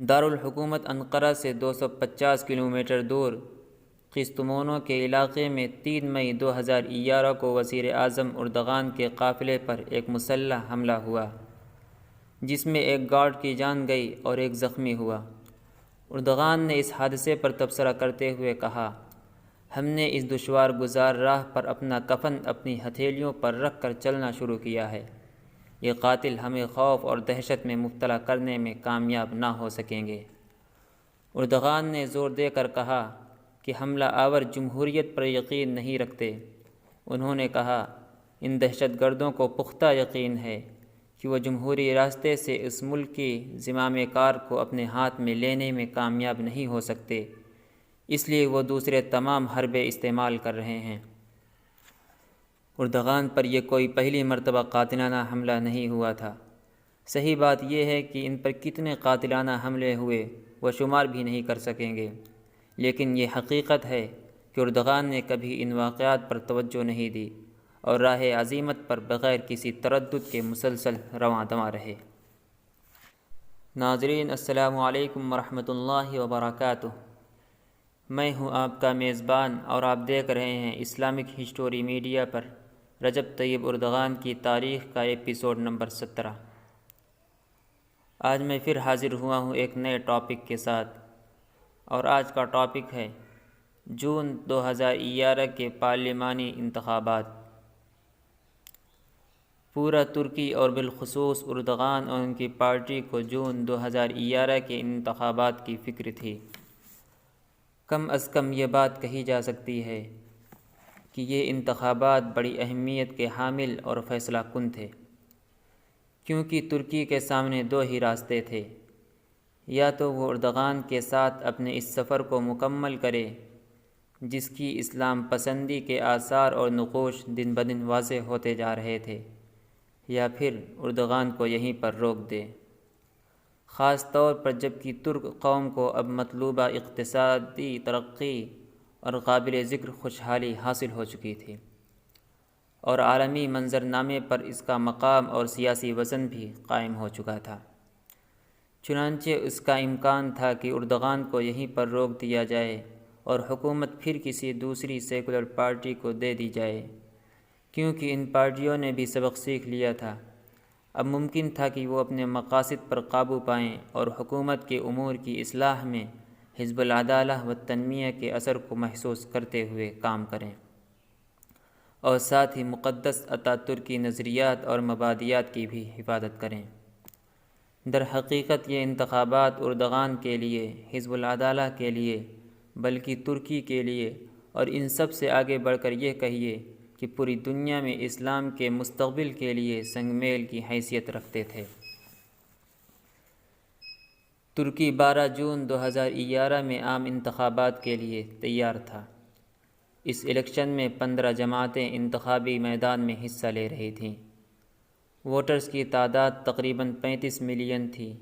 دارالحکومت انقرہ سے 250 کلومیٹر دور قسطمونو کے علاقے میں 3 مئی 2011 کو وزیر اعظم اردغان کے قافلے پر ایک مسلح حملہ ہوا، جس میں ایک گارڈ کی جان گئی اور ایک زخمی ہوا۔ اردغان نے اس حادثے پر تبصرہ کرتے ہوئے کہا، ہم نے اس دشوار گزار راہ پر اپنا کفن اپنی ہتھیلیوں پر رکھ کر چلنا شروع کیا ہے۔ یہ قاتل ہمیں خوف اور دہشت میں مبتلا کرنے میں کامیاب نہ ہو سکیں گے۔ اردغان نے زور دے کر کہا کہ حملہ آور جمہوریت پر یقین نہیں رکھتے۔ انہوں نے کہا، ان دہشت گردوں کو پختہ یقین ہے کہ وہ جمہوری راستے سے اس ملک کی زمام کار کو اپنے ہاتھ میں لینے میں کامیاب نہیں ہو سکتے، اس لیے وہ دوسرے تمام حربے استعمال کر رہے ہیں۔ اردغان پر یہ کوئی پہلی مرتبہ قاتلانہ حملہ نہیں ہوا تھا۔ صحیح بات یہ ہے کہ ان پر کتنے قاتلانہ حملے ہوئے وہ شمار بھی نہیں کر سکیں گے، لیکن یہ حقیقت ہے کہ اردغان نے کبھی ان واقعات پر توجہ نہیں دی اور راہ عزیمت پر بغیر کسی تردد کے مسلسل رواں دواں رہے۔ ناظرین، السلام علیکم ورحمۃ اللہ وبرکاتہ۔ میں ہوں آپ کا میزبان اور آپ دیکھ رہے ہیں اسلامک ہسٹوری میڈیا پر رجب طیب اردغان کی تاریخ کا ایپیسوڈ نمبر 17۔ آج میں پھر حاضر ہوا ہوں ایک نئے ٹاپک کے ساتھ، اور آج کا ٹاپک ہے جون 2011 کے پارلیمانی انتخابات۔ پورا ترکی اور بالخصوص اردغان اور ان کی پارٹی کو جون 2011 کے انتخابات کی فکر تھی۔ کم از کم یہ بات کہی جا سکتی ہے کہ یہ انتخابات بڑی اہمیت کے حامل اور فیصلہ کن تھے، کیونکہ ترکی کے سامنے دو ہی راستے تھے، یا تو وہ اردغان کے ساتھ اپنے اس سفر کو مکمل کرے جس کی اسلام پسندی کے آثار اور نقوش دن بدن واضح ہوتے جا رہے تھے، یا پھر اردغان کو یہیں پر روک دے، خاص طور پر جبکہ ترک قوم کو اب مطلوبہ اقتصادی ترقی اور قابل ذکر خوشحالی حاصل ہو چکی تھی، اور عالمی منظرنامے پر اس کا مقام اور سیاسی وزن بھی قائم ہو چکا تھا۔ چنانچہ اس کا امکان تھا کہ اردغان کو یہیں پر روک دیا جائے اور حکومت پھر کسی دوسری سیکولر پارٹی کو دے دی جائے، کیونکہ ان پارٹیوں نے بھی سبق سیکھ لیا تھا۔ اب ممکن تھا کہ وہ اپنے مقاصد پر قابو پائیں اور حکومت کے امور کی اصلاح میں حزب العدالہ و تنمیہ کے اثر کو محسوس کرتے ہوئے کام کریں، اور ساتھ ہی مقدس اتا ترکی نظریات اور مبادیات کی بھی حفاظت کریں۔ در حقیقت یہ انتخابات اردغان کے لیے، حزب العدالہ کے لیے، بلکہ ترکی کے لیے اور ان سب سے آگے بڑھ کر یہ کہیے کہ پوری دنیا میں اسلام کے مستقبل کے لیے سنگ میل کی حیثیت رکھتے تھے۔ ترکی 12 جون 2011 میں عام انتخابات کے لیے تیار تھا۔ اس الیکشن میں 15 جماعتیں انتخابی میدان میں حصہ لے رہی تھیں۔ ووٹرز کی تعداد تقریباً 35 ملین تھی۔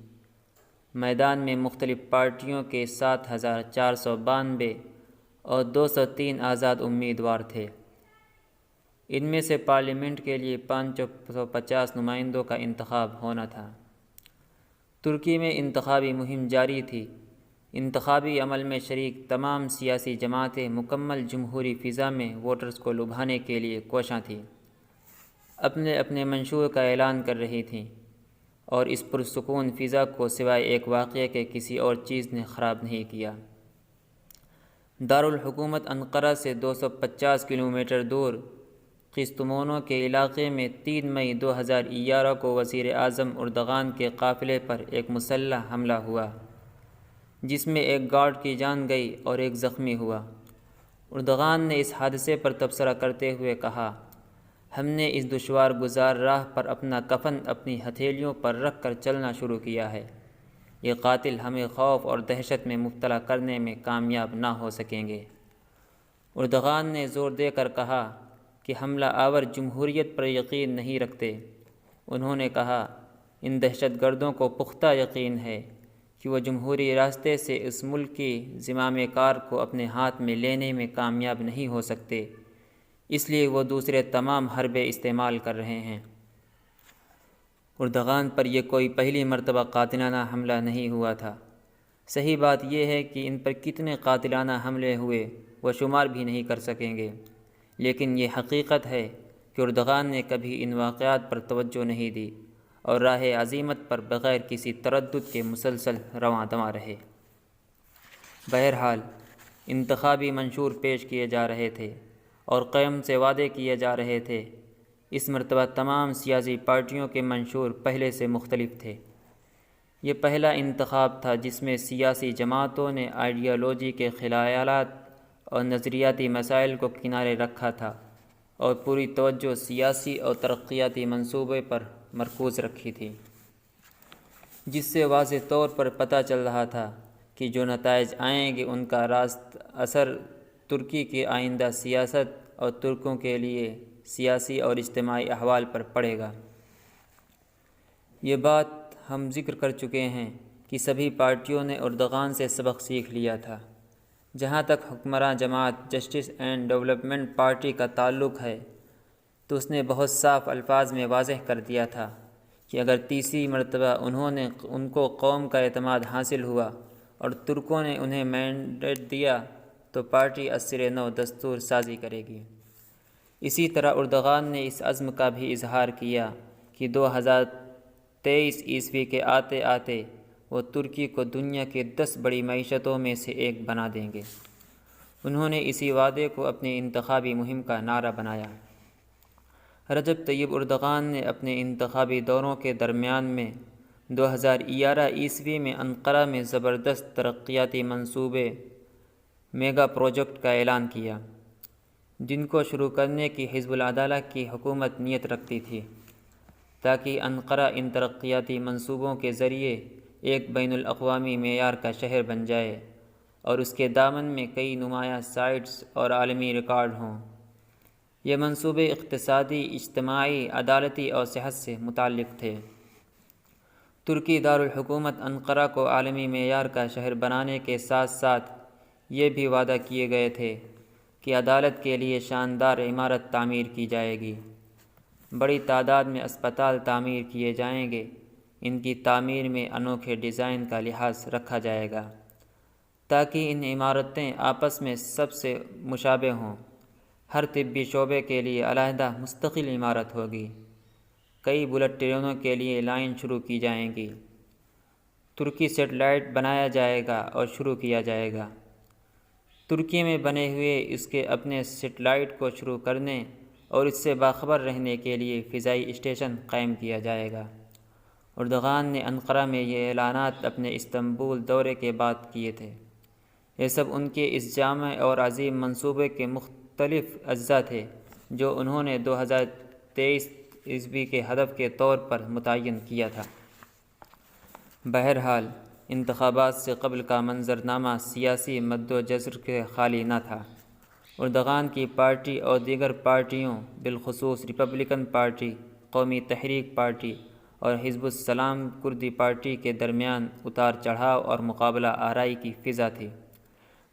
میدان میں مختلف پارٹیوں کے 7492 اور 203 آزاد امیدوار تھے۔ ان میں سے پارلیمنٹ کے لیے 550 نمائندوں کا انتخاب ہونا تھا۔ ترکی میں انتخابی مہم جاری تھی۔ انتخابی عمل میں شریک تمام سیاسی جماعتیں مکمل جمہوری فضا میں ووٹرز کو لبھانے کے لیے کوشاں تھیں، اپنے اپنے منشور کا اعلان کر رہی تھیں، اور اس پرسکون فضا کو سوائے ایک واقعے کے کسی اور چیز نے خراب نہیں کیا۔ دارالحکومت انقرہ سے 250 کلومیٹر دور قسطمونو کے علاقے میں 3 مئی 2011 کو وزیر اعظم اردغان کے قافلے پر ایک مسلح حملہ ہوا، جس میں ایک گارڈ کی جان گئی اور ایک زخمی ہوا۔ اردغان نے اس حادثے پر تبصرہ کرتے ہوئے کہا، ہم نے اس دشوار گزار راہ پر اپنا کفن اپنی ہتھیلیوں پر رکھ کر چلنا شروع کیا ہے۔ یہ قاتل ہمیں خوف اور دہشت میں مبتلا کرنے میں کامیاب نہ ہو سکیں گے۔ اردغان نے زور دے کر کہا کہ حملہ آور جمہوریت پر یقین نہیں رکھتے۔ انہوں نے کہا، ان دہشت گردوں کو پختہ یقین ہے کہ وہ جمہوری راستے سے اس ملک کی زمام کار کو اپنے ہاتھ میں لینے میں کامیاب نہیں ہو سکتے، اس لیے وہ دوسرے تمام حربے استعمال کر رہے ہیں۔ اردغان پر یہ کوئی پہلی مرتبہ قاتلانہ حملہ نہیں ہوا تھا۔ صحیح بات یہ ہے کہ ان پر کتنے قاتلانہ حملے ہوئے وہ شمار بھی نہیں کر سکیں گے، لیکن یہ حقیقت ہے کہ اردغان نے کبھی ان واقعات پر توجہ نہیں دی اور راہ عزیمت پر بغیر کسی تردد کے مسلسل رواں دواں رہے۔ بہرحال انتخابی منشور پیش کیے جا رہے تھے اور قیام سے وعدے کیے جا رہے تھے۔ اس مرتبہ تمام سیاسی پارٹیوں کے منشور پہلے سے مختلف تھے۔ یہ پہلا انتخاب تھا جس میں سیاسی جماعتوں نے آئیڈیالوجی کے خیالات اور نظریاتی مسائل کو کنارے رکھا تھا اور پوری توجہ سیاسی اور ترقیاتی منصوبے پر مرکوز رکھی تھی، جس سے واضح طور پر پتہ چل رہا تھا کہ جو نتائج آئیں گے ان کا راست اثر ترکی کی آئندہ سیاست اور ترکوں کے لیے سیاسی اور اجتماعی احوال پر پڑے گا۔ یہ بات ہم ذکر کر چکے ہیں کہ سبھی پارٹیوں نے اردغان سے سبق سیکھ لیا تھا۔ جہاں تک حکمراں جماعت جسٹس اینڈ ڈیولپمنٹ پارٹی کا تعلق ہے تو اس نے بہت صاف الفاظ میں واضح کر دیا تھا کہ اگر تیسری مرتبہ ان کو قوم کا اعتماد حاصل ہوا اور ترکوں نے انہیں مینڈیٹ دیا تو پارٹی ازسر نو دستور سازی کرے گی۔ اسی طرح اردغان نے اس عزم کا بھی اظہار کیا کہ 2023 عیسوی کے آتے آتے وہ ترکی کو دنیا کے 10 بڑی معیشتوں میں سے ایک بنا دیں گے۔ انہوں نے اسی وعدے کو اپنی انتخابی مہم کا نعرہ بنایا۔ رجب طیب اردغان نے اپنے انتخابی دوروں کے درمیان میں 2011 عیسوی میں انقرہ میں زبردست ترقیاتی منصوبے میگا پروجیکٹ کا اعلان کیا، جن کو شروع کرنے کی حزب العدالہ کی حکومت نیت رکھتی تھی، تاکہ انقرہ ان ترقیاتی منصوبوں کے ذریعے ایک بین الاقوامی معیار کا شہر بن جائے اور اس کے دامن میں کئی نمایاں سائٹس اور عالمی ریکارڈ ہوں۔ یہ منصوبے اقتصادی، اجتماعی، عدالتی اور صحت سے متعلق تھے۔ ترکی دارالحکومت انقرہ کو عالمی معیار کا شہر بنانے کے ساتھ ساتھ یہ بھی وعدہ کیے گئے تھے کہ عدالت کے لیے شاندار عمارت تعمیر کی جائے گی، بڑی تعداد میں اسپتال تعمیر کیے جائیں گے، ان کی تعمیر میں انوکھے ڈیزائن کا لحاظ رکھا جائے گا تاکہ ان عمارتیں آپس میں سب سے مشابہ ہوں۔ ہر طبی شعبے کے لیے علیحدہ مستقل عمارت ہوگی، کئی بلٹ ٹرینوں کے لیے لائن شروع کی جائیں گی، ترکی سیٹلائٹ بنایا جائے گا اور شروع کیا جائے گا۔ ترکی میں بنے ہوئے اس کے اپنے سیٹلائٹ کو شروع کرنے اور اس سے باخبر رہنے کے لیے فضائی اسٹیشن قائم کیا جائے گا۔ اردغان نے انقرہ میں یہ اعلانات اپنے استنبول دورے کے بعد کیے تھے۔ یہ سب ان کے اس جامع اور عظیم منصوبے کے مختلف اجزاء تھے جو انہوں نے 2023 عیسوی کے ہدف کے طور پر متعین کیا تھا۔ بہرحال انتخابات سے قبل کا منظرنامہ سیاسی مد و جزر کے خالی نہ تھا۔ اردغان کی پارٹی اور دیگر پارٹیوں، بالخصوص ریپبلکن پارٹی، قومی تحریک پارٹی اور حزب السلام کردی پارٹی کے درمیان اتار چڑھاؤ اور مقابلہ آرائی کی فضا تھی۔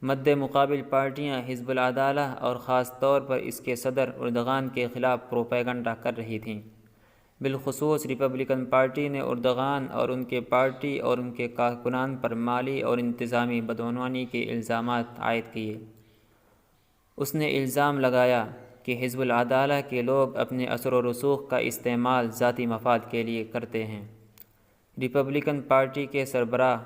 مد مقابل پارٹیاں حزب العدالہ اور خاص طور پر اس کے صدر اردغان کے خلاف پروپیگنڈا کر رہی تھیں۔ بالخصوص ریپبلکن پارٹی نے اردغان اور ان کے پارٹی اور ان کے کارکنان پر مالی اور انتظامی بدعنوانی کے الزامات عائد کیے۔ اس نے الزام لگایا کہ حزب العدالہ کے لوگ اپنے اثر و رسوخ کا استعمال ذاتی مفاد کے لیے کرتے ہیں۔ ریپبلکن پارٹی کے سربراہ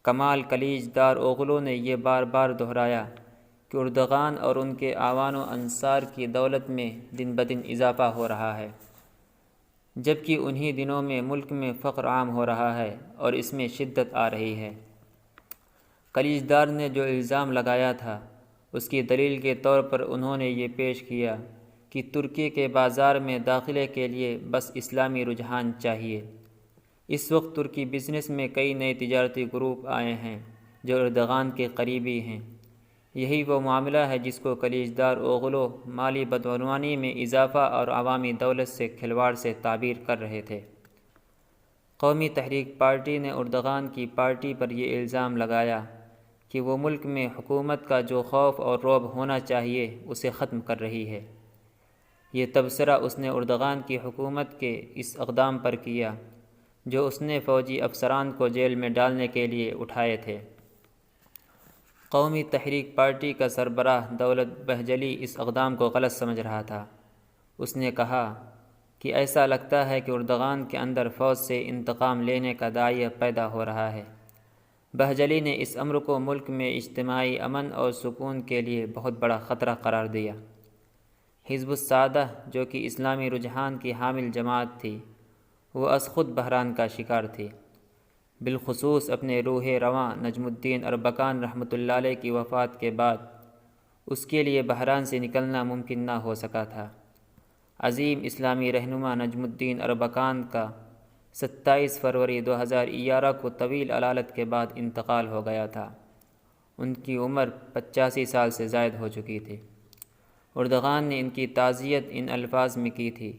کمال کلیج دار اوغلو نے یہ بار بار دہرایا کہ اردغان اور ان کے اعوان و انصار کی دولت میں دن بدن اضافہ ہو رہا ہے، جبکہ انہی دنوں میں ملک میں فقر عام ہو رہا ہے اور اس میں شدت آ رہی ہے۔ کلیج دار نے جو الزام لگایا تھا اس کی دلیل کے طور پر انہوں نے یہ پیش کیا کہ ترکی کے بازار میں داخلے کے لیے بس اسلامی رجحان چاہیے۔ اس وقت ترکی بزنس میں کئی نئے تجارتی گروپ آئے ہیں جو اردغان کے قریبی ہیں۔ یہی وہ معاملہ ہے جس کو کلیج دار اوغلو مالی بدعنوانی میں اضافہ اور عوامی دولت سے کھلواڑ سے تعبیر کر رہے تھے۔ قومی تحریک پارٹی نے اردغان کی پارٹی پر یہ الزام لگایا کہ وہ ملک میں حکومت کا جو خوف اور رعب ہونا چاہیے اسے ختم کر رہی ہے۔ یہ تبصرہ اس نے اردغان کی حکومت کے اس اقدام پر کیا جو اس نے فوجی افسران کو جیل میں ڈالنے کے لیے اٹھائے تھے۔ قومی تحریک پارٹی کا سربراہ دولت بہجلی اس اقدام کو غلط سمجھ رہا تھا۔ اس نے کہا کہ ایسا لگتا ہے کہ اردغان کے اندر فوج سے انتقام لینے کا داعیہ پیدا ہو رہا ہے۔ بہجلی نے اس امر کو ملک میں اجتماعی امن اور سکون کے لیے بہت بڑا خطرہ قرار دیا۔ حزب السعادہ، جو کہ اسلامی رجحان کی حامل جماعت تھی، وہ از خود بحران کا شکار تھی۔ بالخصوص اپنے روح رواں نجم الدین اربکان رحمۃ اللہ علیہ کی وفات کے بعد اس کے لیے بحران سے نکلنا ممکن نہ ہو سکا تھا۔ عظیم اسلامی رہنما نجم الدین اربکان کا 27 فروری 2011 کو طویل علالت کے بعد انتقال ہو گیا تھا۔ ان کی عمر 85 سال سے زائد ہو چکی تھی۔ اردغان نے ان کی تعزیت ان الفاظ میں کی تھی: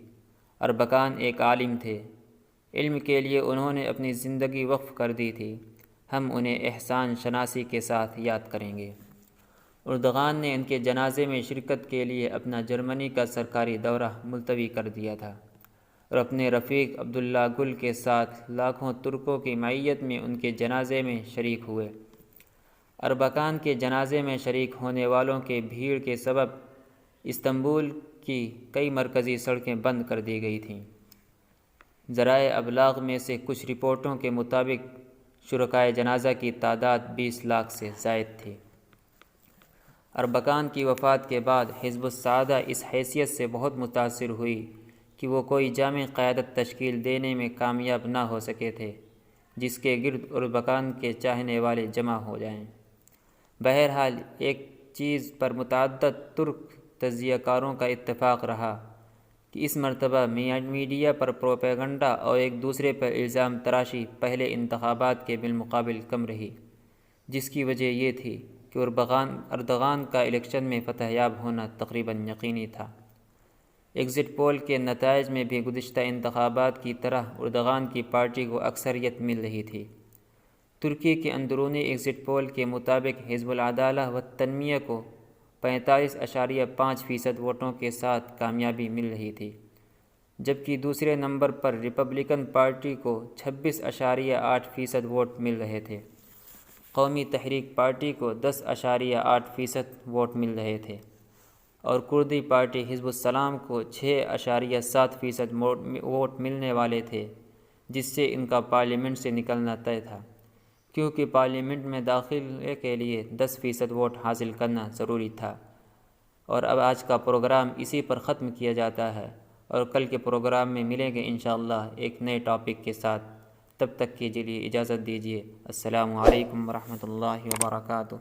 اربکان ایک عالم تھے، علم کے لیے انہوں نے اپنی زندگی وقف کر دی تھی، ہم انہیں احسان شناسی کے ساتھ یاد کریں گے۔ اردغان نے ان کے جنازے میں شرکت کے لیے اپنا جرمنی کا سرکاری دورہ ملتوی کر دیا تھا اور اپنے رفیق عبداللہ گل کے ساتھ لاکھوں ترکوں کی معیت میں ان کے جنازے میں شریک ہوئے۔ اربکان کے جنازے میں شریک ہونے والوں کے بھیڑ کے سبب استنبول کی کئی مرکزی سڑکیں بند کر دی گئی تھیں۔ ذرائع ابلاغ میں سے کچھ رپورٹوں کے مطابق شرکائے جنازہ کی تعداد 20 لاکھ سے زائد تھی۔ اربکان کی وفات کے بعد حزب السعادہ اس حیثیت سے بہت متاثر ہوئی کہ وہ کوئی جامع قیادت تشکیل دینے میں کامیاب نہ ہو سکے تھے جس کے گرد اربکان کے چاہنے والے جمع ہو جائیں۔ بہرحال ایک چیز پر متعدد ترک تجزیہ کاروں کا اتفاق رہا کہ اس مرتبہ میڈیا پر پروپیگنڈا اور ایک دوسرے پر الزام تراشی پہلے انتخابات کے بالمقابل کم رہی، جس کی وجہ یہ تھی کہ اردغان کا الیکشن میں فتح یاب ہونا تقریباً یقینی تھا۔ ایگزٹ پول کے نتائج میں بھی گزشتہ انتخابات کی طرح اردغان کی پارٹی کو اکثریت مل رہی تھی۔ ترکی کے اندرونی ایگزٹ پول کے مطابق حزب العدالہ و تنمیہ کو 45.5% ووٹوں کے ساتھ کامیابی مل رہی تھی، جبکہ دوسرے نمبر پر ریپبلکن پارٹی کو 26.8% ووٹ مل رہے تھے۔ قومی تحریک پارٹی کو 10.8% ووٹ مل رہے تھے اور کردی پارٹی حزب السلام کو 6.7% ووٹ ملنے والے تھے، جس سے ان کا پارلیمنٹ سے نکلنا طے تھا، کیونکہ پارلیمنٹ میں داخلے کے لیے 10% ووٹ حاصل کرنا ضروری تھا۔ اور اب آج کا پروگرام اسی پر ختم کیا جاتا ہے اور کل کے پروگرام میں ملیں گے انشاءاللہ ایک نئے ٹاپک کے ساتھ۔ تب تک کے لیے اجازت دیجیے۔ السلام علیکم ورحمۃ اللہ وبرکاتہ۔